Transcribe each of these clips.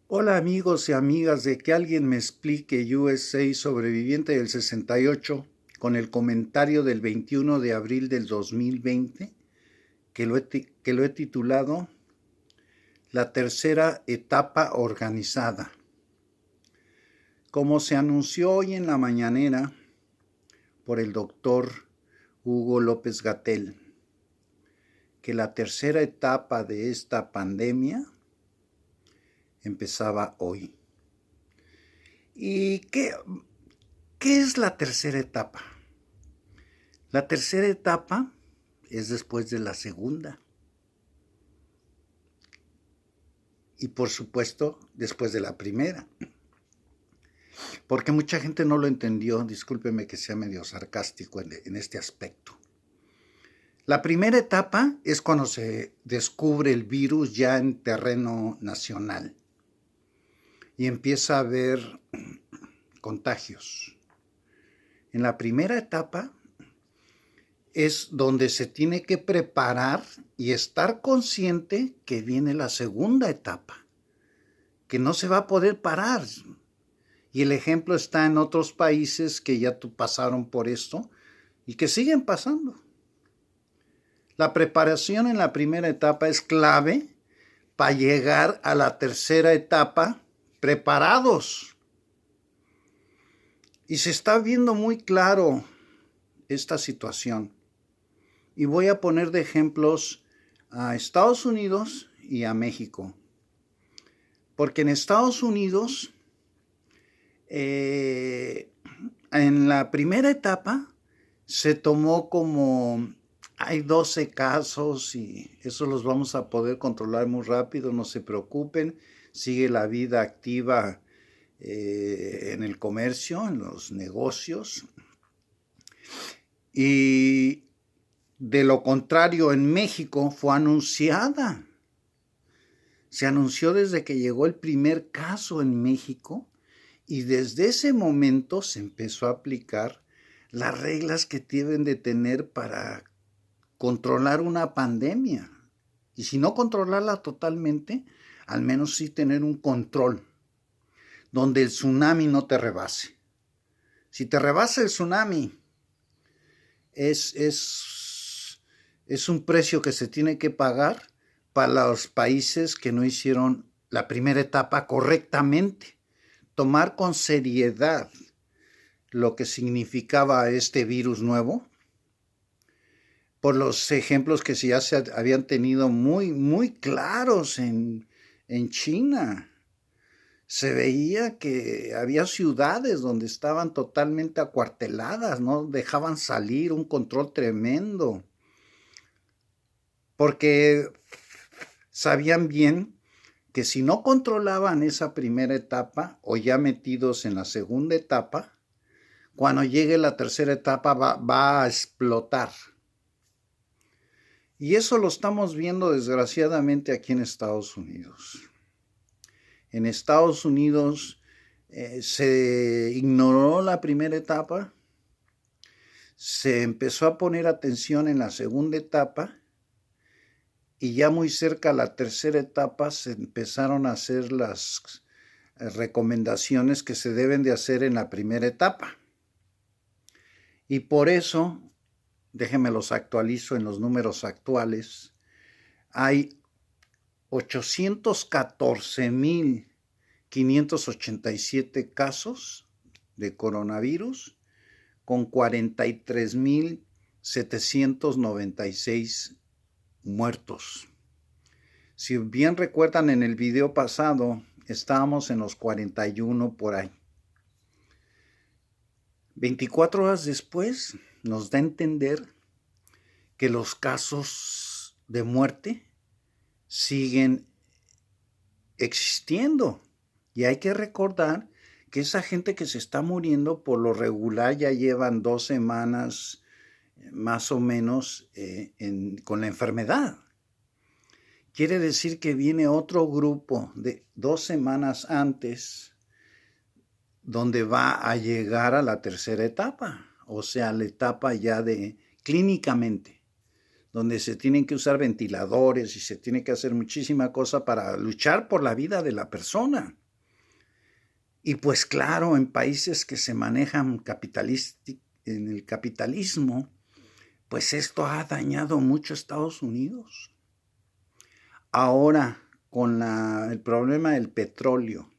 Hola amigos y amigas de Que alguien me explique USA sobreviviente del 68 con el comentario del 21 de abril del 2020 que lo he titulado La tercera etapa organizada. Como se anunció hoy en la mañanera por el doctor Hugo López Gatell, que la tercera etapa de esta pandemia empezaba hoy. ¿Y qué es la tercera etapa? La tercera etapa es después de la segunda. Y por supuesto, después de la primera. Porque mucha gente no lo entendió, discúlpeme que sea medio sarcástico en este aspecto. La primera etapa es cuando se descubre el virus ya en terreno nacional y empieza a haber contagios. En la primera etapa es donde se tiene que preparar y estar consciente que viene la segunda etapa, que no se va a poder parar. Y el ejemplo está en otros países que ya pasaron por esto y que siguen pasando. La preparación en la primera etapa es clave para llegar a la tercera etapa preparados. Y se está viendo muy claro esta situación. Y voy a poner de ejemplos a Estados Unidos y a México. Porque en Estados Unidos, en la primera etapa, se tomó como, hay 12 casos y eso los vamos a poder controlar muy rápido, no se preocupen, sigue la vida activa en el comercio, en los negocios. Y de lo contrario, en México fue anunciada. Se anunció desde que llegó el primer caso en México y desde ese momento se empezó a aplicar las reglas que deben de tener para controlar una pandemia. Y si no controlarla totalmente, al menos sí tener un control donde el tsunami no te rebase. Si te rebasa el tsunami, es un precio que se tiene que pagar para los países que no hicieron la primera etapa correctamente. Tomar con seriedad lo que significaba este virus nuevo, por los ejemplos que ya se habían tenido muy claros en China. Se veía que había ciudades donde estaban totalmente acuarteladas, no dejaban salir, un control tremendo, porque sabían bien que si no controlaban esa primera etapa o ya metidos en la segunda etapa, cuando llegue la tercera etapa va a explotar. Y eso lo estamos viendo desgraciadamente aquí en Estados Unidos. En Estados Unidos se ignoró la primera etapa, se empezó a poner atención en la segunda etapa y ya muy cerca a la tercera etapa se empezaron a hacer las recomendaciones que se deben de hacer en la primera etapa. Y por eso, déjenme los actualizo en los números actuales, hay 814,587 casos de coronavirus con 43,796 muertos. Si bien recuerdan, en el video pasado estábamos en los 41 por ahí. 24 horas después nos da a entender que los casos de muerte siguen existiendo. Y hay que recordar que esa gente que se está muriendo por lo regular ya llevan 2 semanas más o menos con la enfermedad. Quiere decir que viene otro grupo de 2 semanas antes donde va a llegar a la tercera etapa, o sea, la etapa ya de clínicamente, donde se tienen que usar ventiladores y se tiene que hacer muchísima cosa para luchar por la vida de la persona. Y pues claro, en países que se manejan en el capitalismo, pues esto ha dañado mucho a Estados Unidos. Ahora, con el problema del petróleo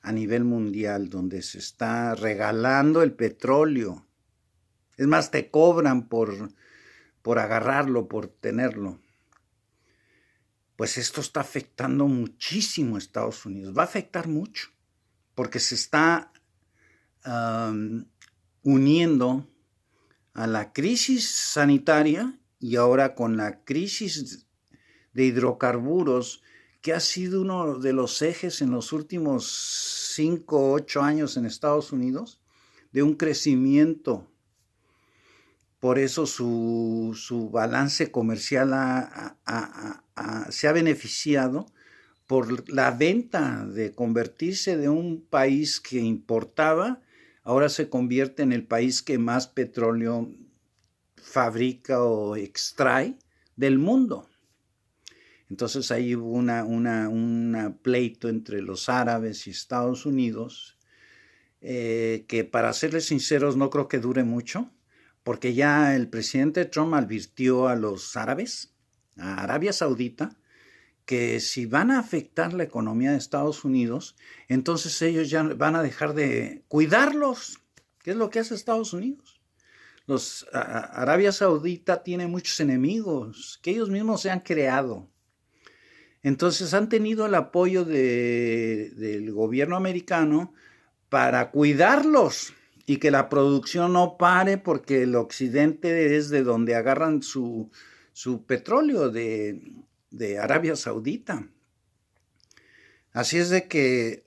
a nivel mundial, donde se está regalando el petróleo, es más, te cobran por agarrarlo, por tenerlo. Pues esto está afectando muchísimo a Estados Unidos. Va a afectar mucho, porque se está uniendo a la crisis sanitaria y ahora con la crisis de hidrocarburos, que ha sido uno de los ejes en los últimos 5 o 8 años en Estados Unidos, de un crecimiento. Por eso su balance comercial se ha beneficiado por la venta, de convertirse de un país que importaba, ahora se convierte en el país que más petróleo fabrica o extrae del mundo. Entonces ahí hubo un pleito entre los árabes y Estados Unidos, que para serles sinceros no creo que dure mucho, porque ya el presidente Trump advirtió a los árabes, a Arabia Saudita, que si van a afectar la economía de Estados Unidos, entonces ellos ya van a dejar de cuidarlos. ¿Qué es lo que hace Estados Unidos? Arabia Saudita tiene muchos enemigos que ellos mismos se han creado. Entonces han tenido el apoyo del gobierno americano para cuidarlos y que la producción no pare, porque el occidente es de donde agarran su petróleo, de Arabia Saudita. Así es de que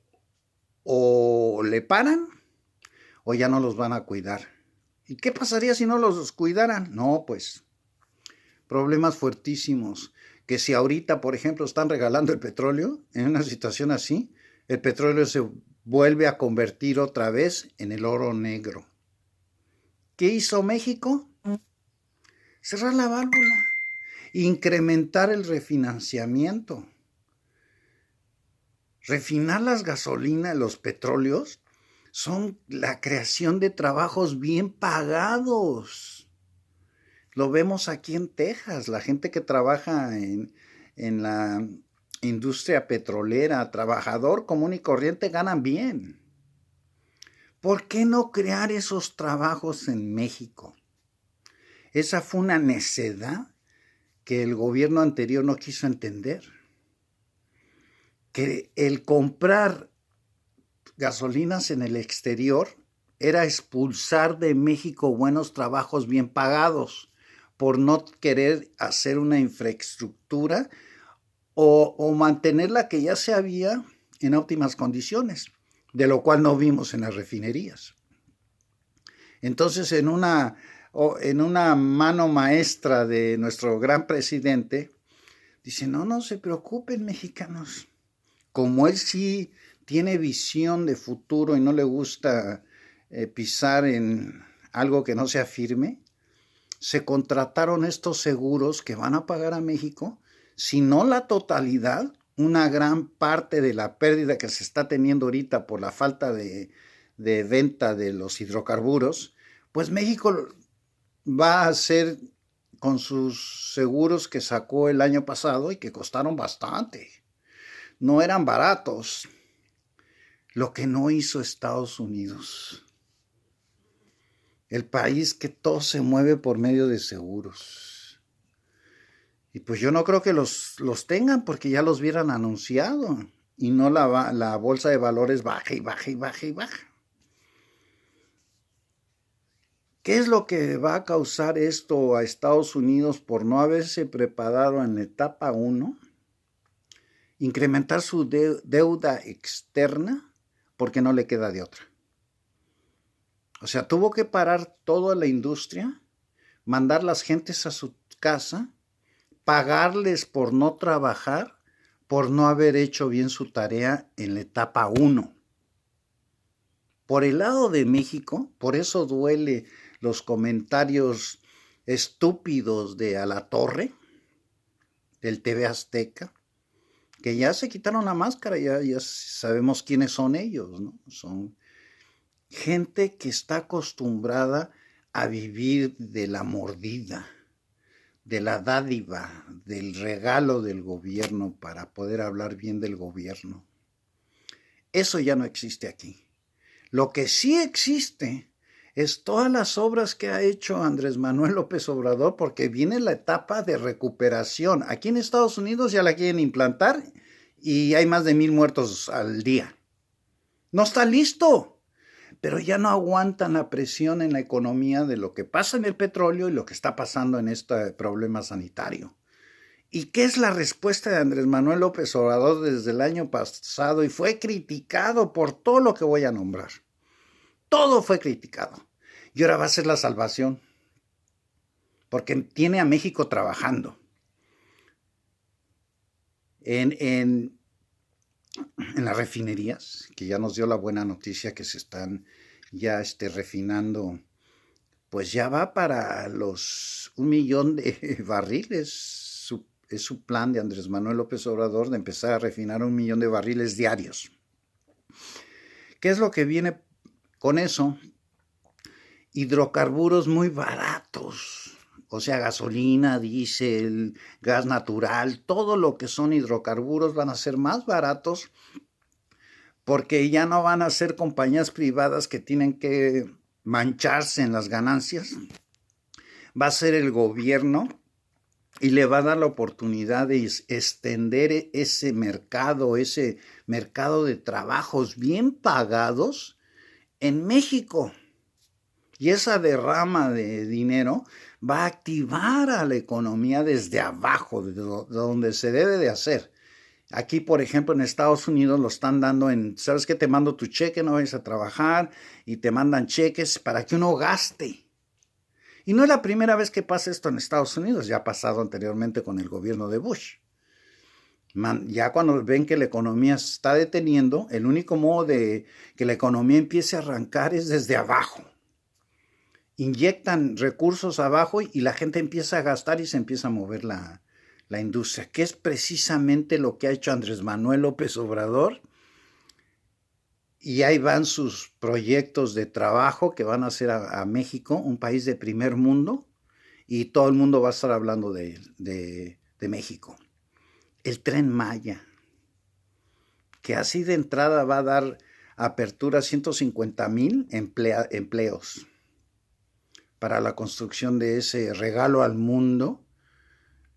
o le paran o ya no los van a cuidar. ¿Y qué pasaría si no los cuidaran? No, pues problemas fuertísimos. Que si ahorita, por ejemplo, están regalando el petróleo, en una situación así, el petróleo se vuelve a convertir otra vez en el oro negro. ¿Qué hizo México? Cerrar la válvula, incrementar el refinanciamiento. Refinar las gasolinas, los petróleos, son la creación de trabajos bien pagados. Lo vemos aquí en Texas, la gente que trabaja en la industria petrolera, trabajador común y corriente, ganan bien. ¿Por qué no crear esos trabajos en México? Esa fue una necedad que el gobierno anterior no quiso entender. Que el comprar gasolinas en el exterior era expulsar de México buenos trabajos bien pagados, por no querer hacer una infraestructura o mantener la que ya se había en óptimas condiciones, de lo cual no vimos en las refinerías. Entonces, en una mano maestra de nuestro gran presidente, dice, no se preocupen, mexicanos. Como él sí tiene visión de futuro y no le gusta pisar en algo que no sea firme, se contrataron estos seguros que van a pagar a México, si no la totalidad, una gran parte de la pérdida que se está teniendo ahorita por la falta de venta de los hidrocarburos, pues México va a hacer con sus seguros que sacó el año pasado y que costaron bastante. No eran baratos. Lo que no hizo Estados Unidos. El país que todo se mueve por medio de seguros. Y pues yo no creo que los tengan, porque ya los hubieran anunciado. Y no la bolsa de valores baja y baja y baja y baja. ¿Qué es lo que va a causar esto a Estados Unidos por no haberse preparado en la etapa 1? Incrementar su deuda externa, porque no le queda de otra. O sea, tuvo que parar toda la industria, mandar las gentes a su casa, pagarles por no trabajar, por no haber hecho bien su tarea en la etapa 1. Por el lado de México, por eso duele los comentarios estúpidos de Alatorre, del TV Azteca, que ya se quitaron la máscara, ya sabemos quiénes son ellos, ¿no? Son gente que está acostumbrada a vivir de la mordida, de la dádiva, del regalo del gobierno para poder hablar bien del gobierno. Eso ya no existe aquí. Lo que sí existe es todas las obras que ha hecho Andrés Manuel López Obrador, porque viene la etapa de recuperación. Aquí en Estados Unidos ya la quieren implantar y hay más de 1,000 muertos al día. No está listo, pero ya no aguantan la presión en la economía de lo que pasa en el petróleo y lo que está pasando en este problema sanitario. ¿Y qué es la respuesta de Andrés Manuel López Obrador desde el año pasado? Y fue criticado por todo lo que voy a nombrar. Todo fue criticado. Y ahora va a ser la salvación, porque tiene a México trabajando. En las refinerías, que ya nos dio la buena noticia que se están ya refinando, pues ya va para los 1 millón de barriles. Es su plan de Andrés Manuel López Obrador de empezar a refinar 1 millón de barriles diarios. ¿Qué es lo que viene con eso? Hidrocarburos muy baratos, o sea, gasolina, diésel, gas natural, todo lo que son hidrocarburos van a ser más baratos porque ya no van a ser compañías privadas que tienen que mancharse en las ganancias. Va a ser el gobierno y le va a dar la oportunidad de extender ese mercado de trabajos bien pagados en México. Y esa derrama de dinero va a activar a la economía desde abajo, de donde se debe de hacer. Aquí, por ejemplo, en Estados Unidos lo están dando ¿sabes qué? Te mando tu cheque, no vayas a trabajar, y te mandan cheques para que uno gaste. Y no es la primera vez que pasa esto en Estados Unidos, ya ha pasado anteriormente con el gobierno de Bush. Ya cuando ven que la economía se está deteniendo, el único modo de que la economía empiece a arrancar es desde abajo. Inyectan recursos abajo y la gente empieza a gastar y se empieza a mover la industria, que es precisamente lo que ha hecho Andrés Manuel López Obrador. Y ahí van sus proyectos de trabajo que van a hacer a México un país de primer mundo, y todo el mundo va a estar hablando de México. El Tren Maya, que así de entrada va a dar apertura a 150,000 empleos para la construcción de ese regalo al mundo,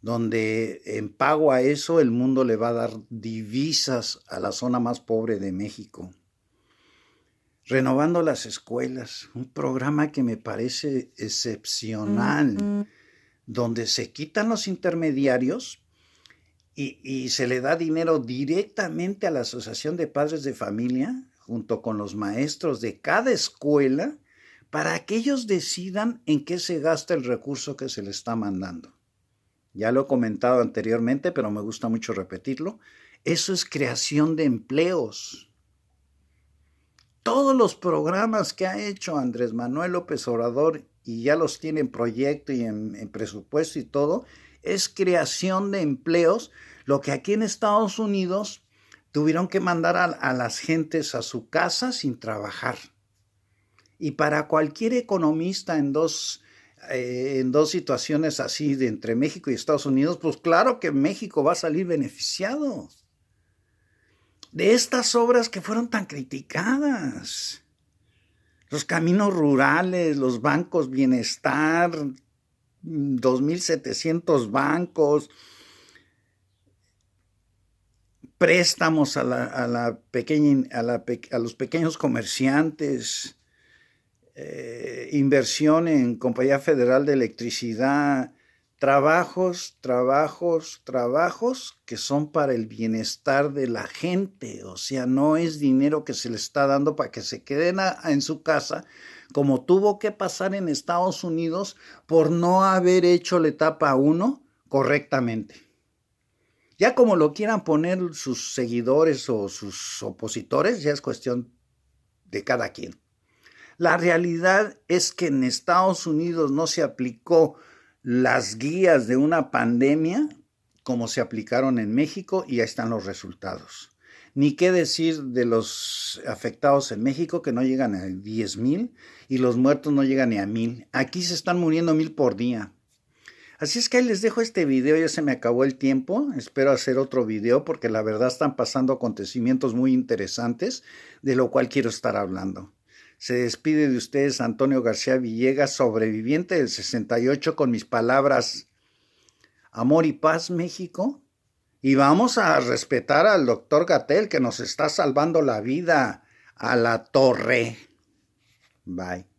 donde en pago a eso el mundo le va a dar divisas a la zona más pobre de México. Renovando las escuelas, un programa que me parece excepcional, donde se quitan los intermediarios y se le da dinero directamente a la Asociación de Padres de Familia, junto con los maestros de cada escuela, para que ellos decidan en qué se gasta el recurso que se les está mandando. Ya lo he comentado anteriormente, pero me gusta mucho repetirlo. Eso es creación de empleos. Todos los programas que ha hecho Andrés Manuel López Obrador, y ya los tiene en proyecto y en presupuesto y todo, es creación de empleos, lo que aquí en Estados Unidos tuvieron que mandar a las gentes a su casa sin trabajar. Y para cualquier economista en dos situaciones así de entre México y Estados Unidos, pues claro que México va a salir beneficiado de estas obras que fueron tan criticadas. Los caminos rurales, los bancos bienestar, 2,700 bancos, préstamos a los pequeños comerciantes, inversión en Compañía Federal de Electricidad, trabajos que son para el bienestar de la gente. O sea, no es dinero que se le está dando para que se queden en su casa, como tuvo que pasar en Estados Unidos por no haber hecho la etapa 1 correctamente. Ya como lo quieran poner sus seguidores o sus opositores, ya es cuestión de cada quien. La realidad es que en Estados Unidos no se aplicó las guías de una pandemia como se aplicaron en México y ahí están los resultados. Ni qué decir de los afectados en México que no llegan a 10,000 y los muertos no llegan ni a 1,000. Aquí se están muriendo 1,000 por día. Así es que ahí les dejo este video, ya se me acabó el tiempo, espero hacer otro video porque la verdad están pasando acontecimientos muy interesantes de lo cual quiero estar hablando. Se despide de ustedes Antonio García Villegas, sobreviviente del 68, con mis palabras: amor y paz, México. Y vamos a respetar al doctor Gatell que nos está salvando la vida. A la torre. Bye.